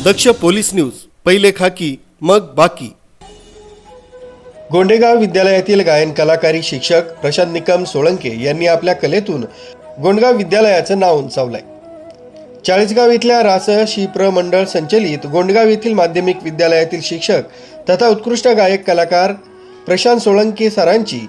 दक्ष police news, पहिले खाकी मग बाकी। गोंडेगाव विद्यालयातील गायन कलाकारी शिक्षक प्रशांत निकम सोळंके यांनी आपल्या कलेतून गोंडगाव विद्यालयाचं नाव उंचावलंय। चाळीसगाव इथल्या रास शिप्र मंडळ संचलित गोंडगाव येथील माध्यमिक विद्यालयातील शिक्षक तथा उत्कृष्ट गायक कलाकार प्रशांत सोळंके सरांची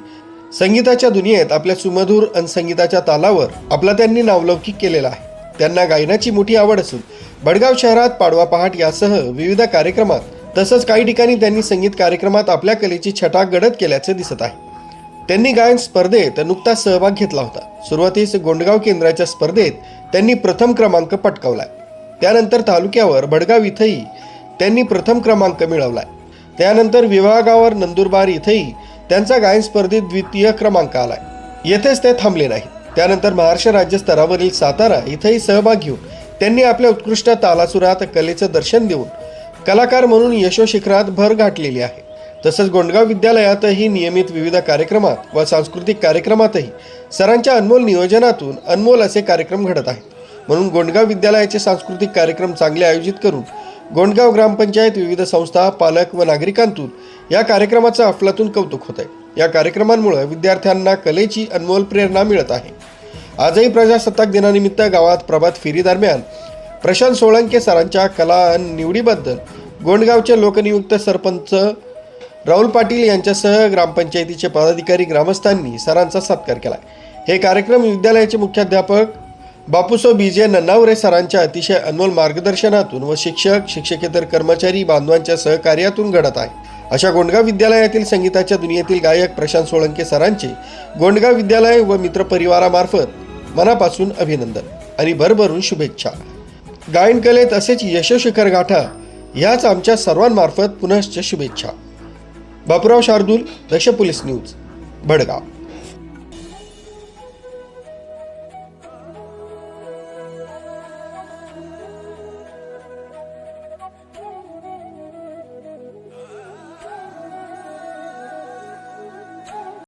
संगीताच्या दुनियेत आपल्या सुमधुर अन संगीताच्या तालावर आपला त्यांनी नावलौकिक केलेला आहे। त्यांना गायनाची मोठी आवड असून बडगाव शहरात पाडवा पहाट यासह विविध कार्यक्रमात तसंच काही ठिकाणी त्यांनी संगीत कार्यक्रमात आपल्या कलेची छटा गडद केल्याचे दिसत आहे। त्यांनी गायन स्पर्धेत नुकताच सहभाग घेतला होता। सुरुवातीस गोंडगाव केंद्राच्या स्पर्धेत त्यांनी प्रथम क्रमांक पटकावलाय। त्यानंतर तालुक्यावर बडगाव इथेही त्यांनी प्रथम क्रमांक मिळवलाय। त्यानंतर विभागावर नंदुरबार इथेही त्यांचा गायन स्पर्धेत द्वितीय क्रमांक आलाय। येथेच ते थांबले नाही। त्यानंतर महाराष्ट्र राज्य स्तरावरील सातारा इथेही सहभाग घेऊन त्यांनी आपल्या उत्कृष्ट तालासुरात कलेचं दर्शन देऊन कलाकार म्हणून यशोशिखरात भर गाठलेली आहे। तसंच गोंडगाव विद्यालयातही नियमित विविध कार्यक्रमात व सांस्कृतिक कार्यक्रमातही सरांच्या अनमोल नियोजनातून अनमोल असे कार्यक्रम घडत आहेत। म्हणून गोंडगाव विद्यालयाचे सांस्कृतिक कार्यक्रम चांगले आयोजित करून गोंडगाव ग्रामपंचायत, विविध संस्था, पालक व नागरिकांतून या कार्यक्रमाचं अफलातून कौतुक होत आहे। या कार्यक्रमांमुळे विद्यार्थ्यांना कलेची अनमोल प्रेरणा मिळत आहे। आजही प्रजासत्ताक दिनानिमित्त गावात प्रभात फेरी दरम्यान प्रशांत सोळंके सरांच्या कला निवडीबद्दल गोंडगावचे लोकनियुक्त सरपंच राहुल पाटील यांच्यासह ग्रामपंचायतीचे पदाधिकारी, ग्रामस्थांनी सरांचा सत्कार केला। हे कार्यक्रम विद्यालयाचे मुख्याध्यापक बापूसो बीजे नन्नावरे सरांच्या अतिशय अनमोल मार्गदर्शनातून व शिक्षक, शिक्षकेतर कर्मचारी बांधवांच्या सहकार्यातून घडत आहे। अशा गोंडगाव विद्यालयातील संगीताच्या दुनियेतील गायक प्रशांत सोळंके सरांचे गोंडगाव विद्यालय व मित्रपरिवारामार्फत मनापासून अभिनंदन आणि भरभरून शुभेच्छा। गायन कलेत असेच यशोशिखर गाठा ह्याच आमच्या सर्वांमार्फत पुनश्च शुभेच्छा। बापूराव शार्दूल, दक्ष पोलीस न्यूज, बडगाव।